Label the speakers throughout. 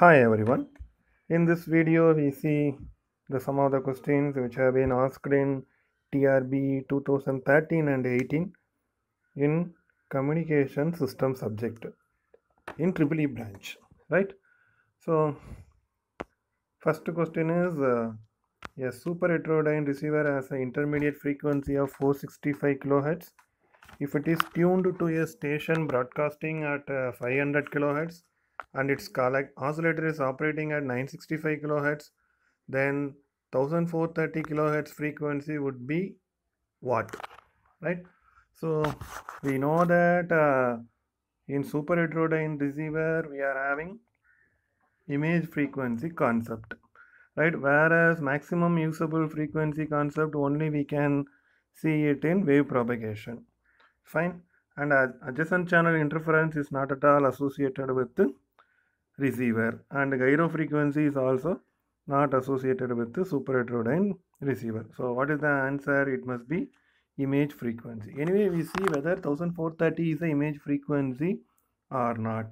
Speaker 1: Hi everyone. In this video we see some of the questions which have been asked in TRB 2013 and 18 in communication system subject in EEE branch, right? So first question is a super heterodyne receiver has an intermediate frequency of 465 kHz. If it is tuned to a station broadcasting at 500 kHz and its oscillator is operating at 965 kHz, then 1430 kHz frequency would be what, right? So we know that in super heterodyne receiver we are having image frequency concept, right? Whereas maximum usable frequency concept only we can see it in wave propagation. Fine. And adjacent channel interference is not at all associated with the receiver, and gyro frequency is also not associated with the super heterodyne receiver. So what is the answer? It must be image frequency. Anyway, we see whether 1430 is the image frequency or not.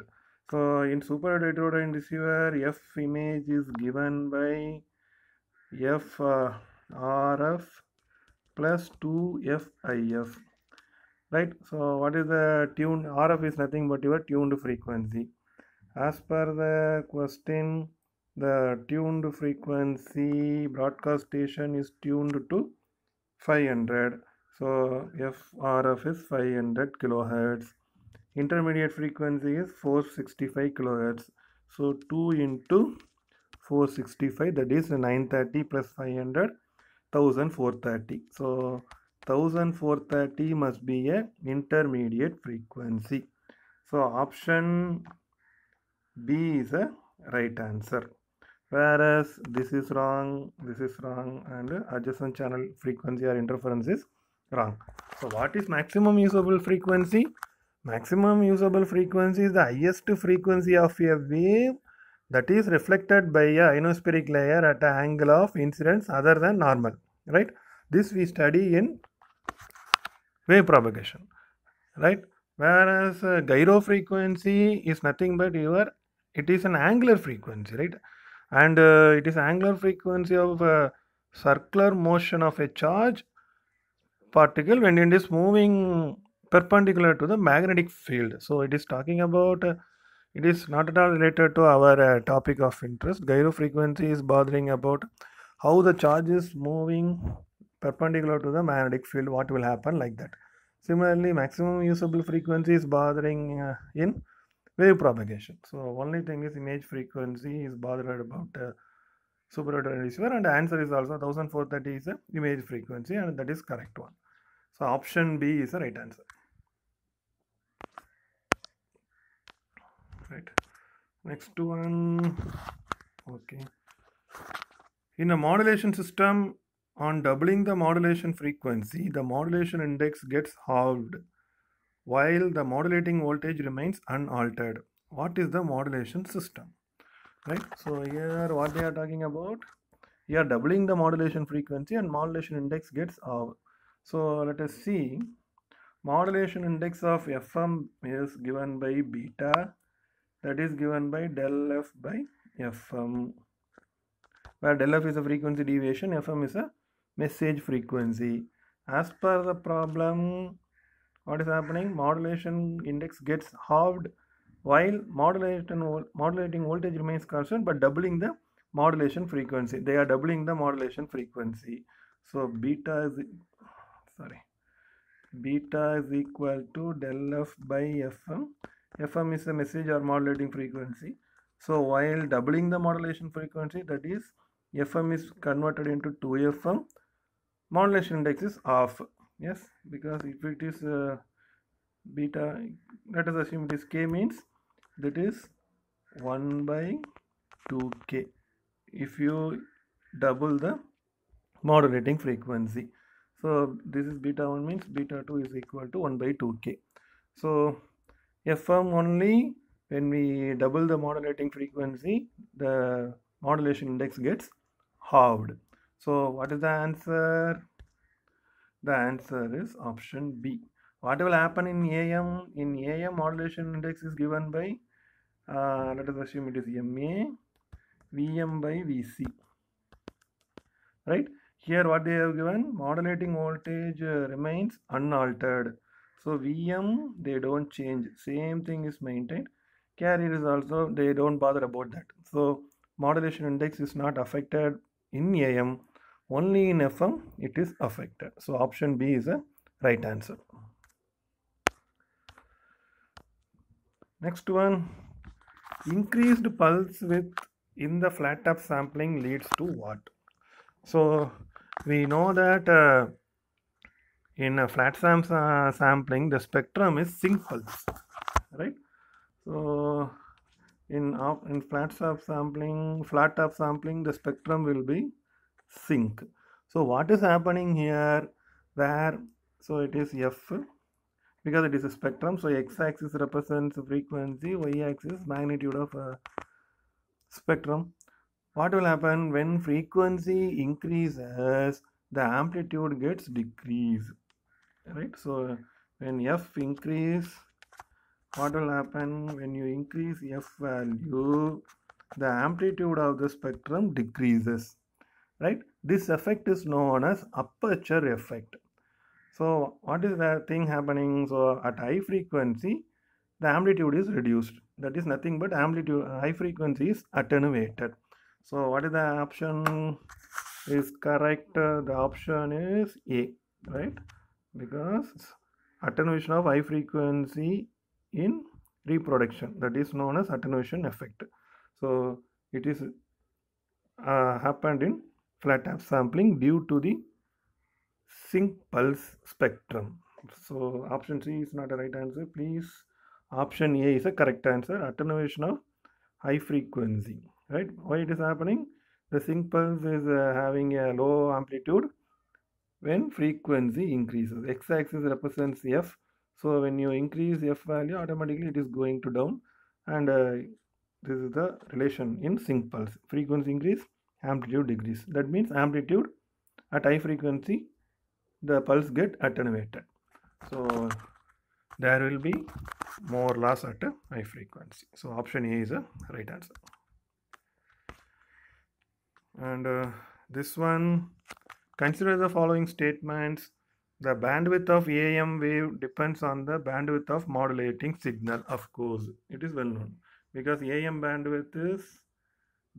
Speaker 1: So in super heterodyne receiver, F image is given by F RF plus 2FIF, right? So what is the tuned? RF is nothing but your tuned frequency. As per the question, the tuned frequency broadcast station is tuned to 500. So FRF is 500 kilohertz. Intermediate frequency is 465 kilohertz. So 2 into 465, that is 930 plus 500, 1430. So 1430 must be a intermediate frequency. So option B is a right answer. Whereas this is wrong, and adjacent channel frequency or interference is wrong. So what is maximum usable frequency? Maximum usable frequency is the highest frequency of a wave that is reflected by a ionospheric layer at an angle of incidence other than normal, right? This we study in wave propagation, right? Whereas gyro frequency is nothing but it is an angular frequency, right? And it is angular frequency of circular motion of a charge particle when it is moving perpendicular to the magnetic field. So it is talking about it is not at all related to our topic of interest. Gyro frequency is bothering about how the charge is moving perpendicular to the magnetic field, what will happen, like that. Similarly, maximum usable frequency is bothering in wave propagation. So only thing is image frequency is bothered about super heterodyne receiver, and the answer is also 1430 is the image frequency, and that is correct one. So option B is the right answer. Right. Next one. Okay. In a modulation system, on doubling the modulation frequency, the modulation index gets halved while the modulating voltage remains unaltered. What is the modulation system? Right. So here what they are talking about, you are doubling the modulation frequency and modulation index gets halved. So let us see. Modulation index of FM is given by beta, that is given by del F by FM, where del F is a frequency deviation, FM is a message frequency. As per the problem, what is happening? Modulation index gets halved while modulating voltage remains constant, but doubling the modulation frequency. They are doubling the modulation frequency. So beta is equal to del F by FM. FM is a message or modulating frequency. So while doubling the modulation frequency, that is FM is converted into 2FM, modulation index is off. Yes, because if it is beta, let us assume it is K, means that is 1 by 2K if you double the modulating frequency. So this is beta 1, means beta 2 is equal to 1 by 2K. So FM only when we double the modulating frequency, the modulation index gets halved. So what is the answer? The answer is option B. What will happen in AM? In AM, modulation index is given by let us assume it is MA Vm by Vc, right? Here what they have given, modulating voltage remains unaltered. So Vm, they don't change, same thing is maintained. Carrier is also, they don't bother about that. So modulation index is not affected in AM, only in FM it is affected. So option B is a right answer. Next one, increased pulse width in the flat top sampling leads to what? So we know that in a flat sampling, the spectrum is sync pulse, right? So in flat top sampling, the spectrum will be sync. So what is happening here? Where so it is F because it is a spectrum. So x-axis represents frequency, y-axis magnitude of spectrum. What will happen when frequency increases? The amplitude gets decreased, right? So when F increase, what will happen when you increase F value? The amplitude of the spectrum decreases, right? This effect is known as aperture effect. So what is that thing happening? So at high frequency, the amplitude is reduced. That is nothing but amplitude, high frequency is attenuated. So what is the option is correct? The option is A, right? Because attenuation of high frequency in reproduction, that is known as attenuation effect. So it is happened in flat top sampling due to the sync pulse spectrum. So option C is not a right answer. Please, option A is a correct answer. Attenuation of high frequency, right? Why it is happening? The sync pulse is having a low amplitude when frequency increases. X-axis represents F. So when you increase F value, automatically it is going to down, and this is the relation in sync pulse. Frequency increase, amplitude decrease. That means amplitude at high frequency, the pulse get attenuated. So there will be more loss at a high frequency. So option A is a right answer. And this one, consider the following statements. The bandwidth of AM wave depends on the bandwidth of modulating signal. Of course, it is well known because AM bandwidth is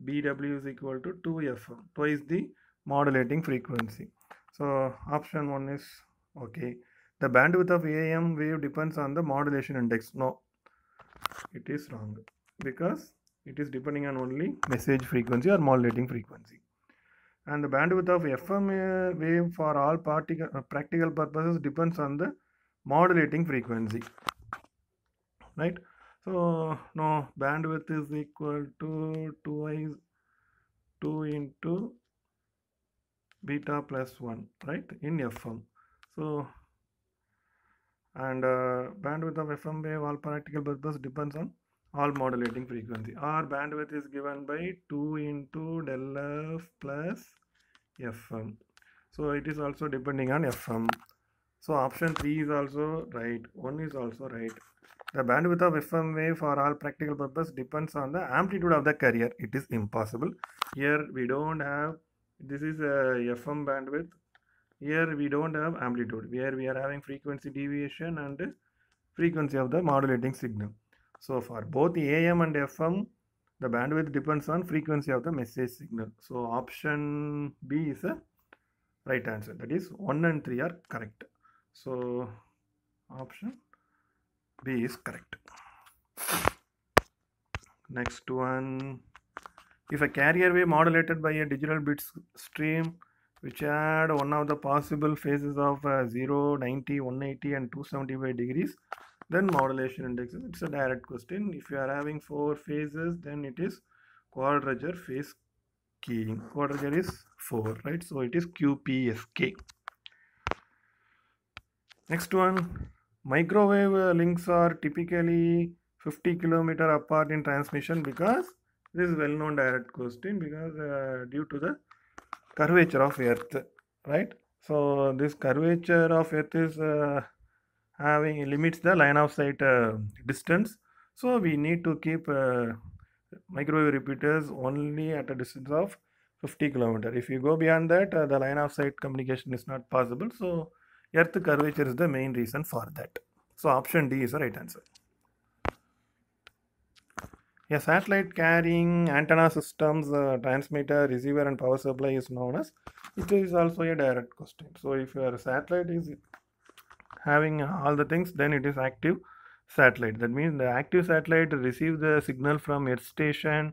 Speaker 1: BW is equal to 2FM, twice the modulating frequency. So option 1 is okay. The bandwidth of AM wave depends on the modulation index. No, it is wrong because it is depending on only message frequency or modulating frequency. And the bandwidth of FM wave for all practical purposes depends on the modulating frequency, right? So no, bandwidth is equal to 2 into beta plus 1, right, in FM. So and bandwidth of FM wave all practical purpose depends on all modulating frequency. Our bandwidth is given by 2 into del F plus FM. So it is also depending on FM. So option 3 is also right. 1 is also right. The bandwidth of FM wave for all practical purpose depends on the amplitude of the carrier. It is impossible. Here we don't have, this is a FM bandwidth. Here we don't have amplitude. Here we are having frequency deviation and frequency of the modulating signal. So for both AM and FM, the bandwidth depends on frequency of the message signal. So option B is a right answer. That is 1 and 3 are correct. So option B is correct. Next one. If a carrier wave modulated by a digital bit stream which had one of the possible phases of 0, 90, 180 and 275 degrees, then modulation index. It's a direct question. If you are having 4 phases, then it is quadrature phase keying. Quadrature is 4, right? So it is QPSK. Next one, microwave links are typically 50 km apart in transmission because this is well-known direct question, because due to the curvature of Earth, right? So this curvature of Earth is limits the line of sight distance. So we need to keep microwave repeaters only at a distance of 50 kilometer. If you go beyond that, the line of sight communication is not possible. So earth curvature is the main reason for that. So option D is the right answer. A satellite carrying antenna systems, transmitter, receiver and power supply is known as, it is also a direct question. So if your satellite is having all the things, then it is active satellite. That means the active satellite receives the signal from earth station,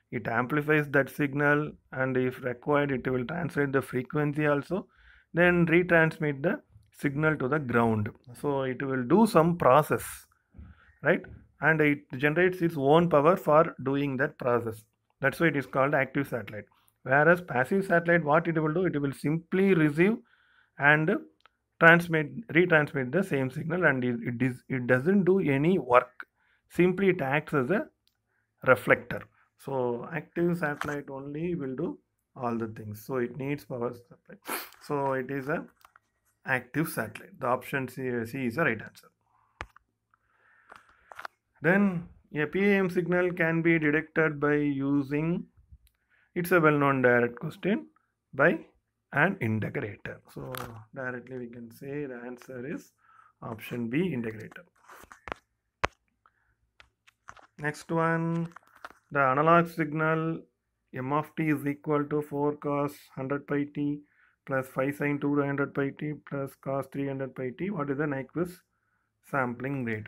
Speaker 1: it amplifies that signal, and if required it will translate the frequency also, then retransmit the signal to the ground. So it will do some process, right? And it generates its own power for doing that process. That's why it is called active satellite. Whereas passive satellite, what it will do, it will simply receive and retransmit the same signal, and it doesn't do any work. Simply it acts as a reflector. So active satellite only will do all the things. So it needs power supply. So it is a active satellite. The option C is the right answer. Then a PAM signal can be detected by using, it's a well-known direct question, by an integrator. So directly we can say the answer is option B, integrator. Next one, the analog signal m of t is equal to 4 cos 100 pi t plus 5 sin 200 pi t plus cos 300 pi t. What is the Nyquist sampling rate?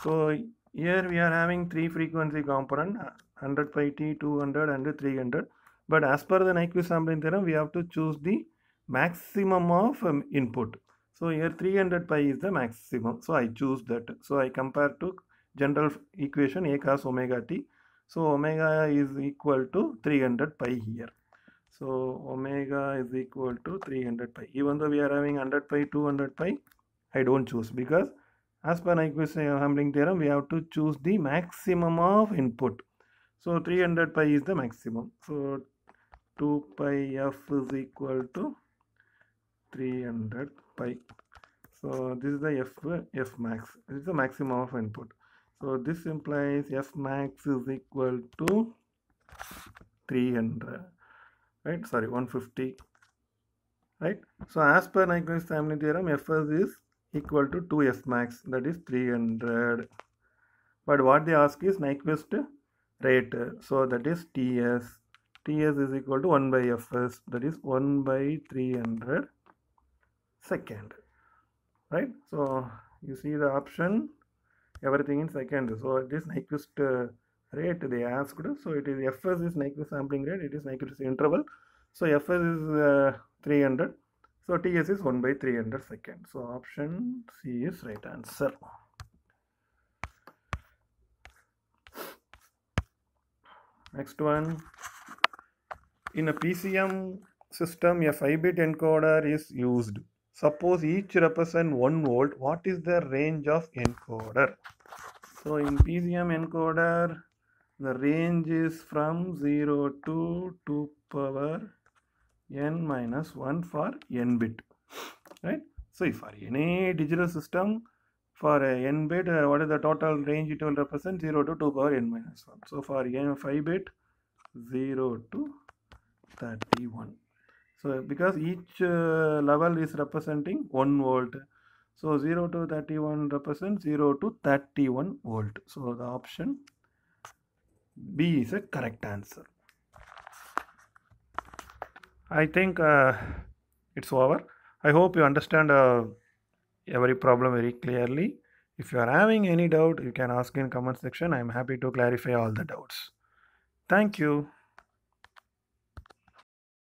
Speaker 1: So here we are having three frequency component, 100 pi t, 200 and 300. But as per the Nyquist sampling theorem, we have to choose the maximum of input. So here 300 pi is the maximum. So I choose that. So I compare to general equation a cos omega t. So omega is equal to 300 pi here. So omega is equal to 300 pi. Even though we are having 100 pi, 200 pi, I don't choose, because as per Nyquist sampling theorem, we have to choose the maximum of input. So 300 pi is the maximum. So 2 pi f is equal to 300 pi. So this is the f max. This is the maximum of input. So this implies f max is equal to 300, right? Sorry, 150, right? So as per Nyquist sampling theorem, fs is equal to 2f max, that is 300. But what they ask is Nyquist rate. So that is Ts. Ts is equal to 1 by fs, that is 1 by 300 second, right? So you see the option, everything in second. So this Nyquist rate they asked. So it is fs is Nyquist sampling rate, it is Nyquist interval. So fs is 300. So Ts is 1 by 300 second. So option C is right answer. Next one, in a PCM system, a 5-bit encoder is used. Suppose each represents 1 volt. What is the range of encoder? So in PCM encoder, the range is from 0 to 2 power n minus 1 for n bit, right? So if for any digital system, for a n bit, what is the total range it will represent? 0 to 2 power n minus 1. So for n 5 bit, 0 to 31. So because each level is representing 1 volt. So 0 to 31 represents 0 to 31 volt. So the option B is a correct answer. I think it's over. I hope you understand every problem very clearly. If you are having any doubt, you can ask in comment section. I am happy to clarify all the doubts. Thank you.